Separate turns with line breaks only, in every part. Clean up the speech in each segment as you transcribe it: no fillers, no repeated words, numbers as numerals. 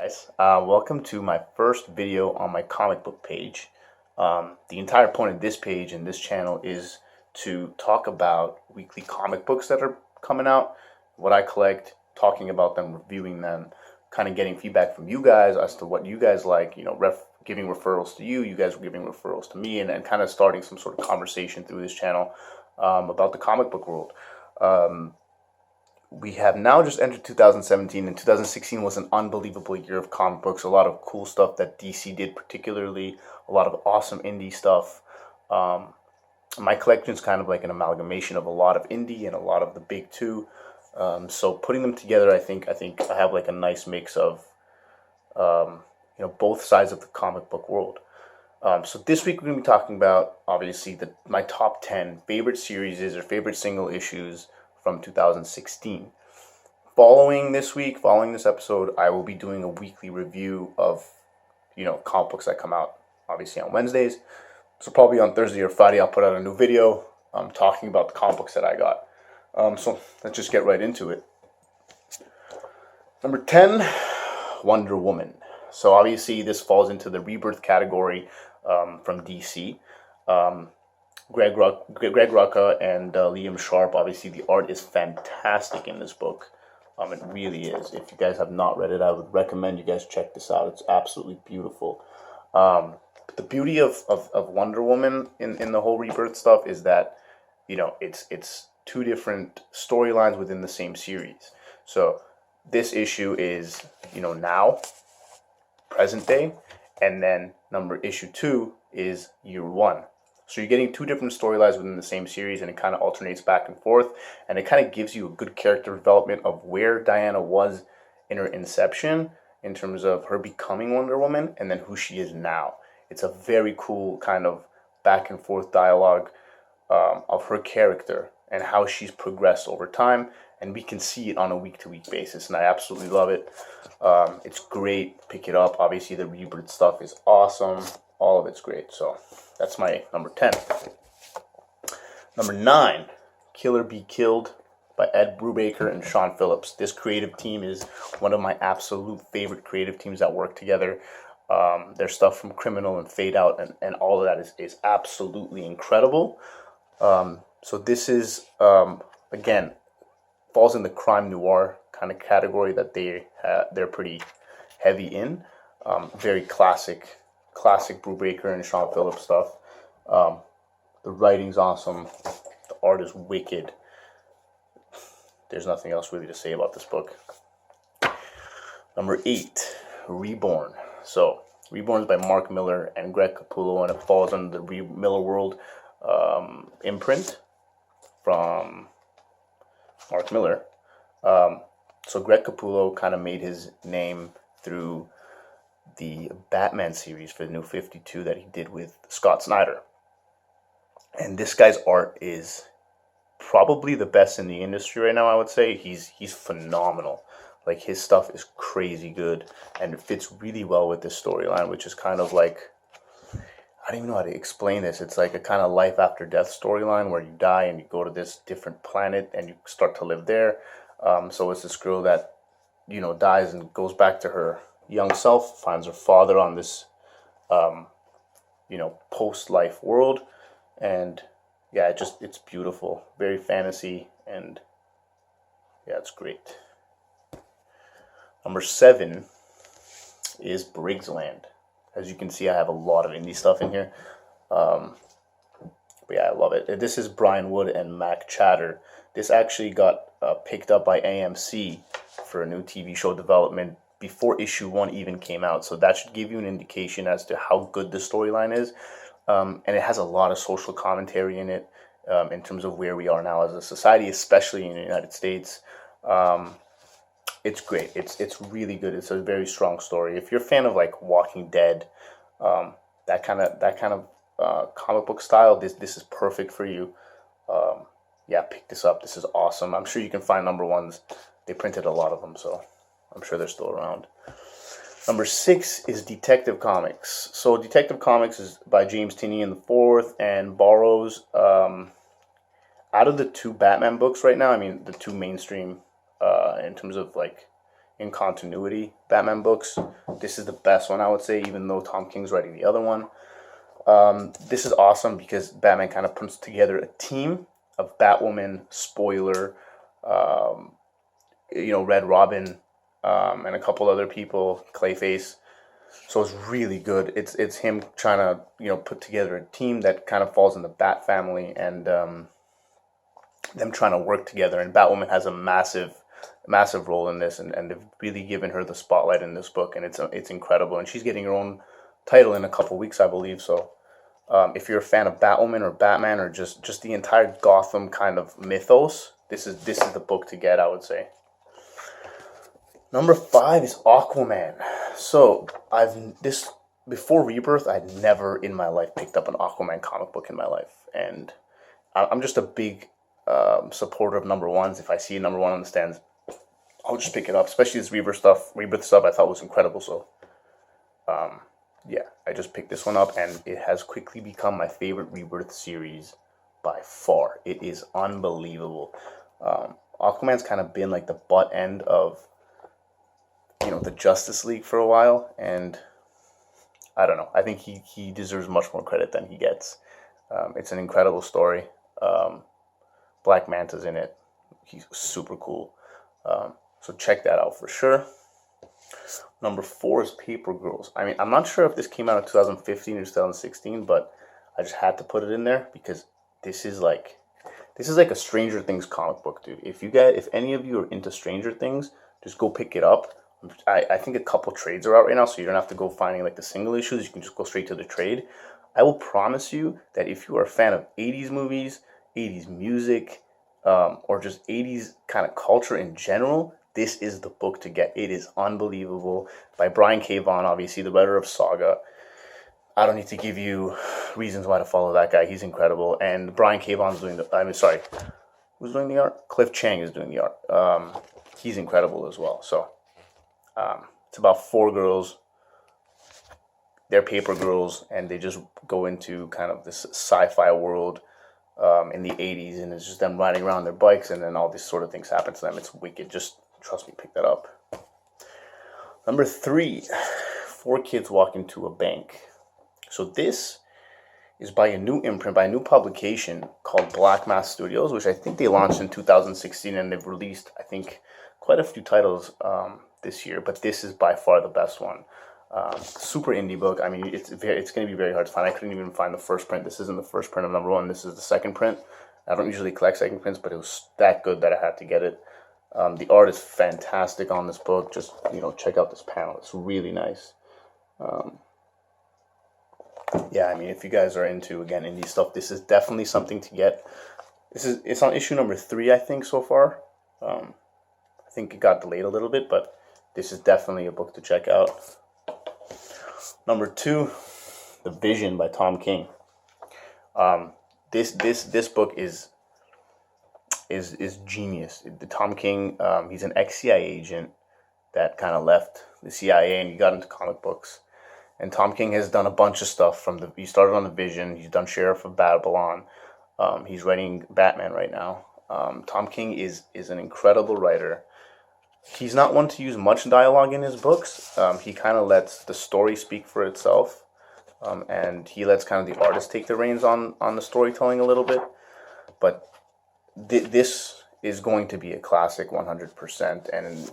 guys. Welcome to my first video on my comic book page. The entire point of this page and this channel is to talk about weekly comic books that are coming out, what I collect, talking about them, reviewing them, kind of getting feedback from you guys as to what you guys like, giving referrals to you, you guys giving referrals to me, and kind of starting some sort of conversation through this channel about the comic book world. We have now just entered 2017, and 2016 was an unbelievable year of comic books. A lot of cool stuff that DC did, particularly a lot of awesome indie stuff. My collection is kind of like an amalgamation of a lot of indie and a lot of the big two. So putting them together, I think I have like a nice mix of both sides of the comic book world. So this week we're going to be talking about obviously my top 10 favorite series or favorite single issues from 2016. Following this episode, I will be doing a weekly review of, comic books that come out obviously on Wednesdays. So probably on Thursday or Friday, I'll put out a new video talking about the comic books that I got. So let's just get right into it. Number 10, Wonder Woman. So obviously this falls into the Rebirth category from DC. Greg Rucka and Liam Sharp. Obviously, the art is fantastic in this book. It really is. If you guys have not read it, I would recommend you guys check this out. It's absolutely beautiful. The beauty of Wonder Woman in the whole Rebirth stuff is that, it's two different storylines within the same series. So this issue is, now, present day, and then issue 2 is year 1. So you're getting two different storylines within the same series, and it kind of alternates back and forth, and it kind of gives you a good character development of where Diana was in her inception in terms of her becoming Wonder Woman, and then who she is now. It's a very cool kind of back and forth dialogue of her character and how she's progressed over time, and we can see it on a week-to-week basis, and I absolutely love it. It's great. Pick it up. Obviously, the Rebirth stuff is awesome. All of it's great. So that's my number 10. Number 9, Kill or Be Killed by Ed Brubaker and Sean Phillips. This creative team is one of my absolute favorite creative teams that work together. Their stuff from Criminal and Fade Out and all of that is absolutely incredible. So this is, again, falls in the crime noir kind of category that they're pretty heavy in. Very classic Brubaker and Sean Phillips stuff. The writing's awesome. The art is wicked. There's nothing else really to say about this book. Number 8, Reborn. So Reborn is by Mark Miller and Greg Capullo, and it falls under the Miller World imprint from Mark Miller. So Greg Capullo kind of made his name through the Batman series for the New 52 that he did with Scott Snyder. And this guy's art is probably the best in the industry right now, I would say. He's phenomenal. Like, his stuff is crazy good, and it fits really well with this storyline, which is kind of like, I don't even know how to explain this. It's like a kind of life after death storyline where you die and you go to this different planet and you start to live there. So it's this girl that, dies and goes back to her young self, finds her father on this, post-life world, and yeah, it's beautiful, very fantasy, and yeah, it's great. Number 7 is Breakland. As you can see, I have a lot of indie stuff in here, but yeah, I love it. This is Brian Wood and Mac Chatter. This actually got picked up by AMC for a new TV show development before issue 1 even came out, so that should give you an indication as to how good the storyline is. And it has a lot of social commentary in it, in terms of where we are now as a society, especially in the United States. It's great. It's really good. It's a very strong story. If you're a fan of like Walking Dead, that kind of comic book style, this is perfect for you. Yeah, pick this up. This is awesome. I'm sure you can find number 1s. They printed a lot of them, so I'm sure they're still around. Number 6 is Detective Comics. So Detective Comics is by James Tynion IV and borrows, out of the 2 Batman books right now, I mean the 2 mainstream, in terms of like in continuity Batman books. This is the best one, I would say, even though Tom King's writing the other one. This is awesome because Batman kind of puts together a team of Batwoman, Spoiler, Red Robin, and a couple other people, Clayface. So it's really good. It's him trying to put together a team that kind of falls in the Bat family, and them trying to work together. And Batwoman has a massive role in this, and they've really given her the spotlight in this book, and it's incredible. And she's getting her own title in a couple weeks, I believe. So if you're a fan of Batwoman or Batman or just the entire Gotham kind of mythos, this is the book to get, I would say. Number 5 is Aquaman. So before Rebirth, I'd never in my life picked up an Aquaman comic book in my life, and I'm just a big supporter of number ones. If I see a number one on the stands, I'll just pick it up. Especially this Rebirth stuff I thought was incredible. So, yeah, I just picked this one up, and it has quickly become my favorite Rebirth series by far. It is unbelievable. Aquaman's kind of been like the butt end of the Justice League for a while, and I don't know. I think he deserves much more credit than he gets. It's an incredible story. Black Manta's in it. He's super cool. So check that out for sure. Number 4 is Paper Girls. I mean, I'm not sure if this came out in 2015 or 2016, but I just had to put it in there because this is like a Stranger Things comic book, dude. If any of you are into Stranger Things, just go pick it up. I think a couple trades are out right now, so you don't have to go finding like the single issues. You can just go straight to the trade. I will promise you that if you are a fan of 80s movies, 80s music, or just 80s kind of culture in general, this is the book to get. It is unbelievable. By Brian K. Vaughan, obviously, the writer of Saga. I don't need to give you reasons why to follow that guy. He's incredible. And Brian K. Vaughan's who's doing the art? Cliff Chang is doing the art. He's incredible as well. So, it's about 4 girls. They're paper girls, and they just go into kind of this sci-fi world in the 80s, and it's just them riding around their bikes, and then all these sort of things happen to them. It's wicked. Just trust me, pick that up. Number 3, 4 kids walk into a bank. So this is by a new imprint, by a new publication called Black Mass Studios, which I think they launched in 2016, and they've released, I think, quite a few titles this year, but this is by far the best one. Super indie book. I mean, it's going to be very hard to find. I couldn't even find the first print. This isn't the first print of number 1. This is the second print. I don't usually collect second prints, but it was that good that I had to get it. The art is fantastic on this book. Just check out this panel. It's really nice. Yeah, I mean, if you guys are into indie stuff, this is definitely something to get. It's on issue number 3, I think, so far. I think it got delayed a little bit, but this is definitely a book to check out. Number 2, The Vision by Tom King. This book is genius. The Tom King, he's an ex-CIA agent that kind of left the CIA and he got into comic books. And Tom King has done a bunch of stuff he started on The Vision. He's done Sheriff of Babylon. He's writing Batman right now. Tom King is an incredible writer. He's not one to use much dialogue in his books. He kind of lets the story speak for itself. And he lets kind of the artist take the reins on the storytelling a little bit. But this is going to be a classic 100%. And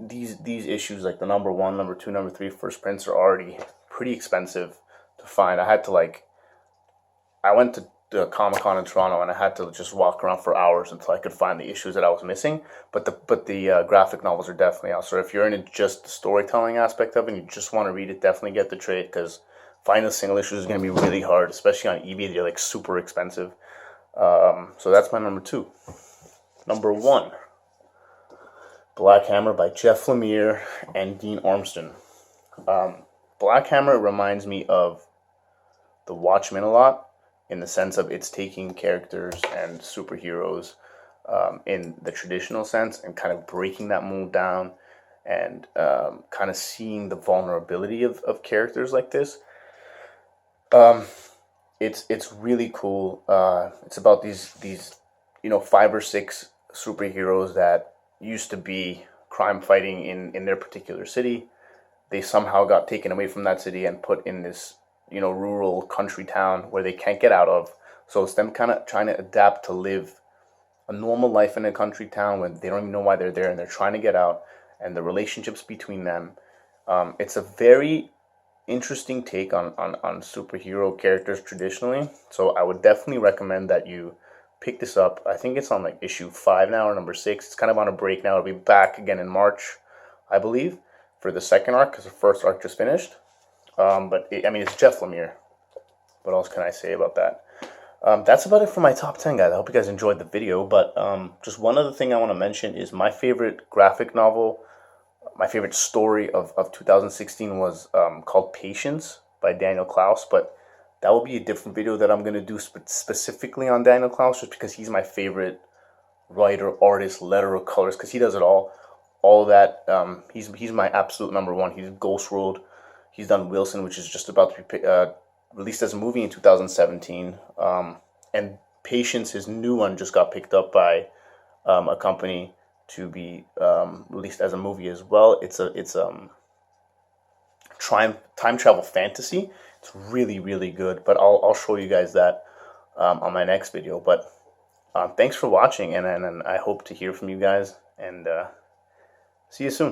these issues, like the number 1, number 2, number 3 first prints are already pretty expensive to find. I went to the Comic-Con in Toronto and I had to just walk around for hours until I could find the issues that I was missing. But the graphic novels are definitely out. So if you're into just the storytelling aspect of it and you just want to read it, definitely get the trade, because finding the single issues is going to be really hard, especially on eBay. They're like super expensive. So that's my number 2. Number 1, Black Hammer by Jeff Lemire and Dean Ormston. Black Hammer reminds me of The Watchmen a lot, in the sense of it's taking characters and superheroes in the traditional sense and kind of breaking that mold down and kind of seeing the vulnerability of characters like this. It's really cool. It's about these 5 or 6 superheroes that used to be crime fighting in their particular city. They somehow got taken away from that city and put in this, rural country town where they can't get out of. So it's them kind of trying to adapt to live a normal life in a country town when they don't even know why they're there and they're trying to get out, and the relationships between them. It's a very interesting take on superhero characters traditionally. So I would definitely recommend that you pick this up. I think it's on like issue 5 now or number 6. It's kind of on a break now. It'll be back again in March, I believe, for the second arc because the first arc just finished. It's Jeff Lemire. What else can I say about that? That's about it for my top 10, guys. I hope you guys enjoyed the video. But just one other thing I want to mention is my favorite graphic novel, my favorite story of 2016 was called Patience by Daniel Klaus. But that will be a different video that I'm going to do specifically on Daniel Klaus, just because he's my favorite writer, artist, letterer, colors, because he does it all. All that. He's my absolute number one. He's Ghost World. He's done Wilson, which is just about to be released as a movie in 2017. And Patience, his new one, just got picked up by a company to be released as a movie as well. It's time travel fantasy. It's really, really good. But I'll show you guys that on my next video. But thanks for watching, and I hope to hear from you guys, and see you soon.